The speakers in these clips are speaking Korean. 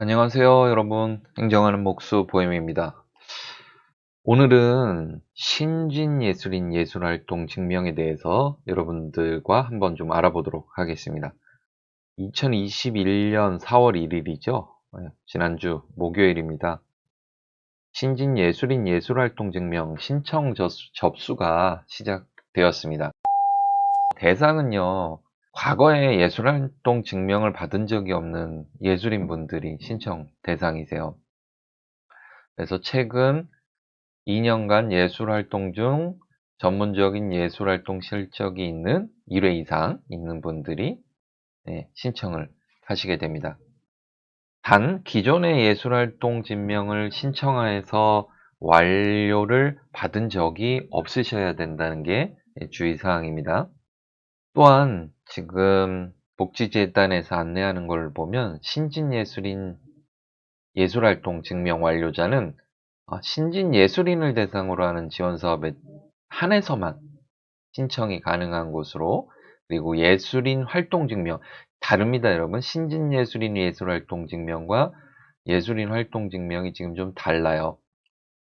안녕하세요, 여러분. 행정하는 목수 보임입니다. 오늘은 신진예술인 예술활동 증명에 대해서 여러분들과 한번 좀 알아보도록 하겠습니다. 2021년 4월 1일이죠. 지난주 목요일입니다. 신진예술인 예술활동 증명 신청 접수가 시작되었습니다. 대상은요, 과거에 예술활동 증명을 받은 적이 없는 예술인분들이 신청 대상이세요. 그래서 최근 2년간 예술활동 중 전문적인 예술활동 실적이 있는 1회 이상 있는 분들이 신청을 하시게 됩니다. 단, 기존의 예술활동 증명을 신청해서 완료를 받은 적이 없으셔야 된다는 게 주의사항입니다. 또한 지금 복지재단에서 안내하는 걸 보면 신진예술인 예술활동 증명 완료자는 신진예술인을 대상으로 하는 지원사업에 한해서만 신청이 가능한 곳으로, 그리고 예술인 활동증명 다릅니다, 여러분. 신진예술인 예술활동증명과 예술인 활동증명이 지금 좀 달라요.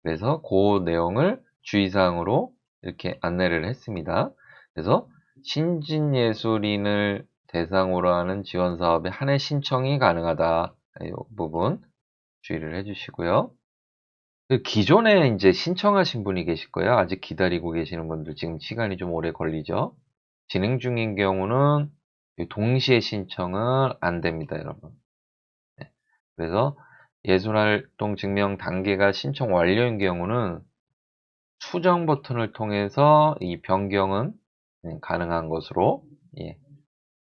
그래서 그 내용을 주의사항으로 이렇게 안내를 했습니다. 그래서 신진예술인을 대상으로 하는 지원사업에 한해 신청이 가능하다, 이 부분 주의를 해주시고요. 기존에 이제 신청하신 분이 계실 거예요. 아직 기다리고 계시는 분들 지금 시간이 좀 오래 걸리죠. 진행 중인 경우는 동시에 신청은 안 됩니다, 여러분. 네. 그래서 예술활동 증명 단계가 신청 완료인 경우는 수정 버튼을 통해서 이 변경은 가능한 것으로,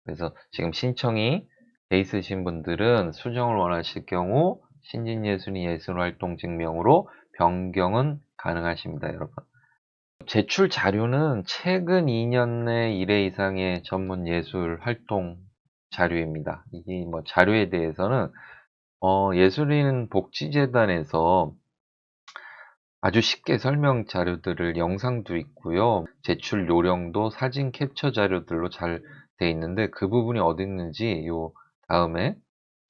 그래서 지금 신청이 돼 있으신 분들은 수정을 원하실 경우 신진예술인 예술활동 증명으로 변경은 가능하십니다, 여러분. 제출 자료는 최근 2년 내 1회 이상의 전문 예술 활동 자료입니다. 이게 뭐 자료에 대해서는 예술인 복지재단에서 아주 쉽게 설명 자료들을 영상도 있고요. 제출 요령도 사진 캡처 자료들로 잘 돼 있는데 그 부분이 어디 있는지 요 다음에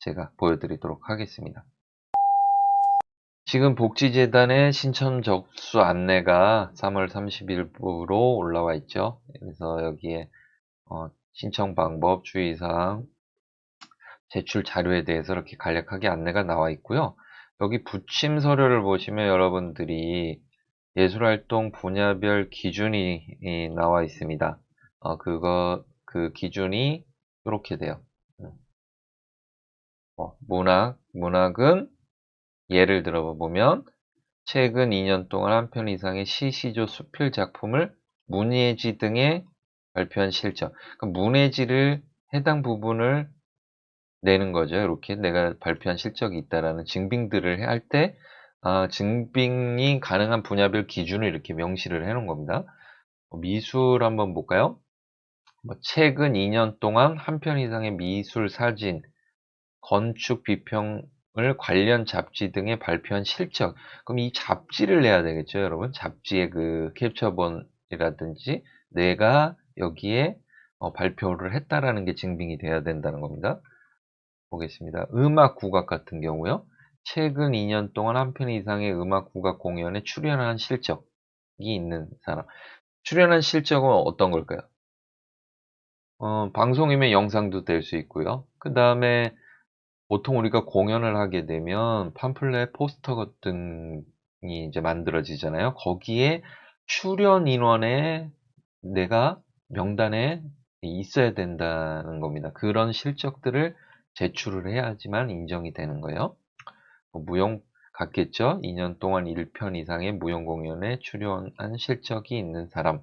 제가 보여드리도록 하겠습니다. 지금 복지재단의 신청 접수 안내가 3월 30일부로 올라와 있죠. 그래서 여기에 신청 방법, 주의사항, 제출 자료에 대해서 이렇게 간략하게 안내가 나와 있고요. 여기 부침 서류를 보시면 여러분들이 예술활동 분야별 기준이 나와 있습니다. 그 기준이 이렇게 돼요. 문학은 예를 들어 보면 최근 2년 동안 한 편 이상의 시, 시조, 수필 작품을 문예지 등에 발표한 실적. 문예지를 해당 부분을 내는 거죠. 이렇게 내가 발표한 실적이 있다라는 증빙들을 할 때, 증빙이 가능한 분야별 기준을 이렇게 명시를 해놓은 겁니다. 미술 한번 볼까요? 최근 2년 동안 한 편 이상의 미술 사진, 건축 비평을 관련 잡지 등에 발표한 실적. 그럼 이 잡지를 내야 되겠죠, 여러분? 잡지의 그 캡처본이라든지 내가 여기에 발표를 했다라는 게 증빙이 돼야 된다는 겁니다. 보겠습니다. 음악 국악 같은 경우요. 최근 2년 동안 한 편 이상의 음악 국악 공연에 출연한 실적이 있는 사람. 출연한 실적은 어떤 걸까요? 방송이면 영상도 될 수 있고요. 그 다음에 보통 우리가 공연을 하게 되면 팜플렛, 포스터 같은 이 이제 만들어지잖아요. 거기에 출연 인원에 내가 명단에 있어야 된다는 겁니다. 그런 실적들을 제출을 해야지만 인정이 되는 거예요. 무용 같겠죠? 2년 동안 1편 이상의 무용 공연에 출연한 실적이 있는 사람.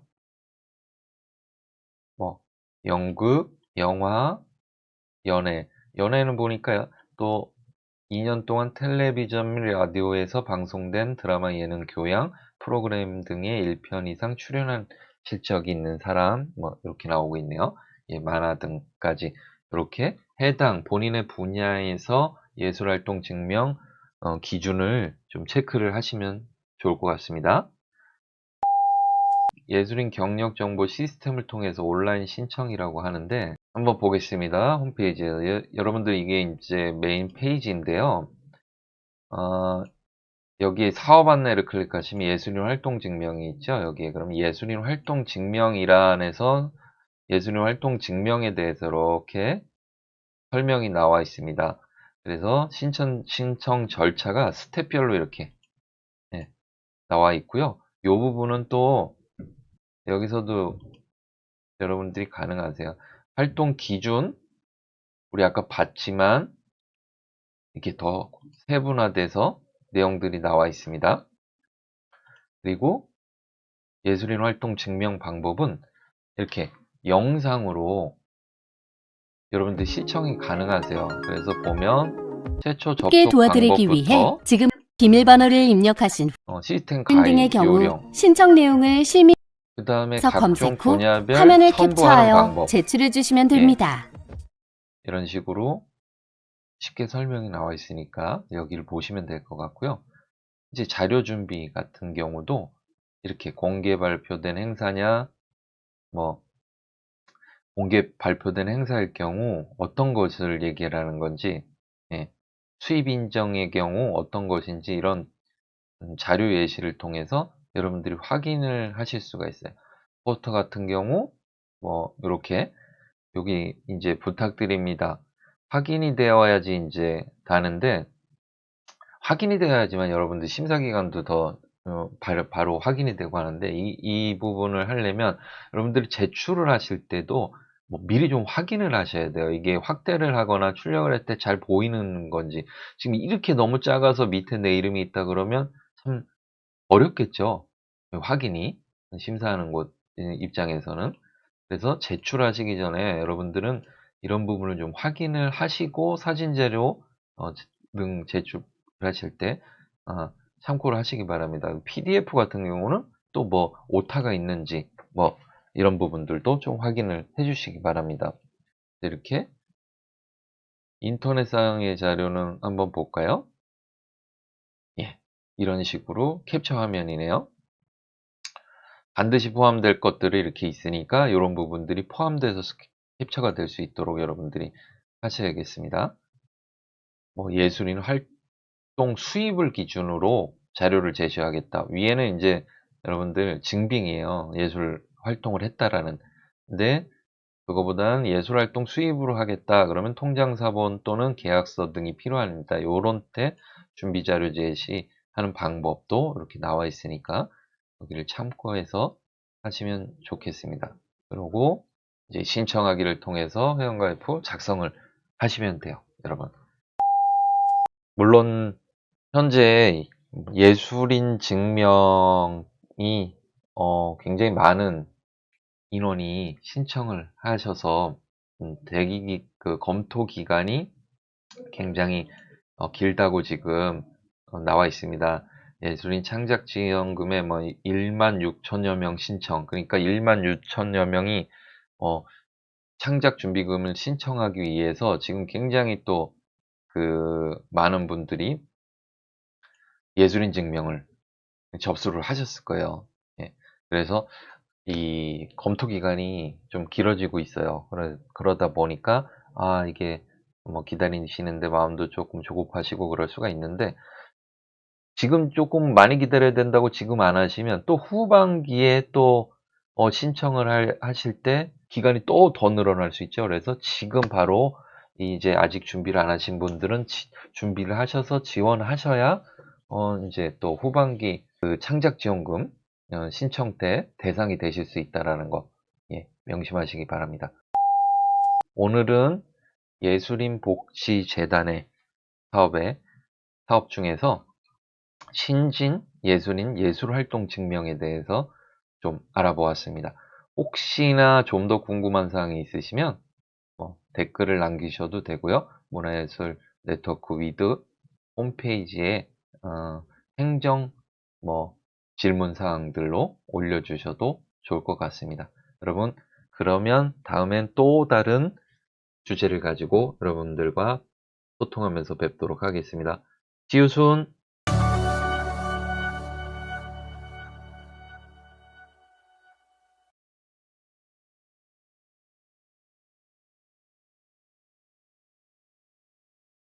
연극, 영화, 연애. 연애는 보니까 또 2년 동안 텔레비전 및 라디오에서 방송된 드라마, 예능, 교양, 프로그램 등의 1편 이상 출연한 실적이 있는 사람, 이렇게 나오고 있네요. 만화 등까지 이렇게 해당 본인의 분야에서 예술활동 증명 기준을 좀 체크를 하시면 좋을 것 같습니다. 예술인 경력 정보 시스템을 통해서 온라인 신청이라고 하는데 한번 보겠습니다. 홈페이지. 여러분들 이게 이제 메인 페이지인데요. 여기 사업 안내를 클릭하시면 예술인 활동 증명이 있죠. 여기에 그럼 예술인 활동 증명이란에서 예술인 활동 증명에 대해서 이렇게 설명이 나와 있습니다. 그래서 신청 절차가 스텝별로 이렇게 예, 나와 있고요. 이 부분은 또 여기서도 여러분들이 가능하세요. 활동 기준 우리 아까 봤지만 이렇게 더 세분화돼서 내용들이 나와 있습니다. 그리고 예술인 활동 증명 방법은 이렇게 영상으로 여러분들 시청이 가능하세요. 그래서 보면 최초 쉽게 접속 도와드리기 위해 방법부터 지금 비밀번호를 입력하신 시스템 분 등의 가입 경우 요령, 신청 내용을 실미에서 그 다음에 각종 검색 후 분야별 화면을 첨부하는 캡처하여 방법, 제출해 주시면 예, 됩니다. 이런 식으로 쉽게 설명이 나와 있으니까 여기를 보시면 될 것 같고요. 이제 자료 준비 같은 경우도 이렇게 공개 발표된 행사냐, 뭐 공개 발표된 행사일 경우 어떤 것을 얘기하는 건지, 예, 수입 인정의 경우 어떤 것인지 이런 자료 예시를 통해서 여러분들이 확인을 하실 수가 있어요. 포스터 같은 경우 뭐 이렇게 여기 이제 부탁드립니다. 확인이 되어야지 이제 다는데 확인이 되어야지만 여러분들 심사 기간도 더 바로 확인이 되고 하는데 이 부분을 하려면 여러분들이 제출을 하실 때도 뭐 미리 좀 확인을 하셔야 돼요. 이게 확대를 하거나 출력을 할 때 잘 보이는 건지 지금 이렇게 너무 작아서 밑에 내 이름이 있다 그러면 참 어렵겠죠. 확인이 심사하는 곳 입장에서는. 그래서 제출하시기 전에 여러분들은 이런 부분을 좀 확인을 하시고 사진 자료 등 제출하실 때 참고를 하시기 바랍니다. PDF 같은 경우는 또 뭐 오타가 있는지 뭐 이런 부분들도 좀 확인을 해주시기 바랍니다. 이렇게 인터넷상의 자료는 한번 볼까요? 예, 이런 식으로 캡처 화면이네요. 반드시 포함될 것들이 이렇게 있으니까 이런 부분들이 포함돼서 캡처가 될 수 있도록 여러분들이 하셔야겠습니다. 뭐 예술인 활동 수입을 기준으로 자료를 제시하겠다. 위에는 이제 여러분들 증빙이에요. 예술 활동을 했다라는. 근데 그거보다는 예술 활동 수입으로 하겠다. 그러면 통장 사본 또는 계약서 등이 필요합니다. 요런 때 준비 자료 제시하는 방법도 이렇게 나와 있으니까 여기를 참고해서 하시면 좋겠습니다. 그리고 이제 신청하기를 통해서 회원가입 작성을 하시면 돼요, 여러분. 물론 현재 예술인 증명이 굉장히 많은 인원이 신청을 하셔서 그 검토 기간이 굉장히 길다고 지금 나와 있습니다. 예술인 창작지원금에 뭐 1만 6천여 명 신청, 그러니까 1만 6천여 명이 창작 준비금을 신청하기 위해서 지금 굉장히 또 그 많은 분들이 예술인 증명을 접수를 하셨을 거예요. 예. 그래서 이 검토 기간이 좀 길어지고 있어요. 그러다 보니까 이게 뭐 기다리시는데 마음도 조금 조급하시고 그럴 수가 있는데 지금 조금 많이 기다려야 된다고 지금 안 하시면 또 후반기에 또 신청을 하실 때 기간이 또 더 늘어날 수 있죠. 그래서 지금 바로 이제 아직 준비를 안 하신 분들은 준비를 하셔서 지원하셔야 이제 또 후반기 그 창작지원금 신청 때 대상이 되실 수 있다라는 거 명심하시기 바랍니다. 오늘은 예술인 복지재단의 사업 중에서 신진 예술인 예술활동 증명에 대해서 좀 알아보았습니다. 혹시나 좀 더 궁금한 사항이 있으시면 댓글을 남기셔도 되고요. 문화예술 네트워크 위드 홈페이지에 행정 질문 사항들로 올려주셔도 좋을 것 같습니다. 여러분, 그러면 다음엔 또 다른 주제를 가지고 여러분들과 소통하면서 뵙도록 하겠습니다. See you soon.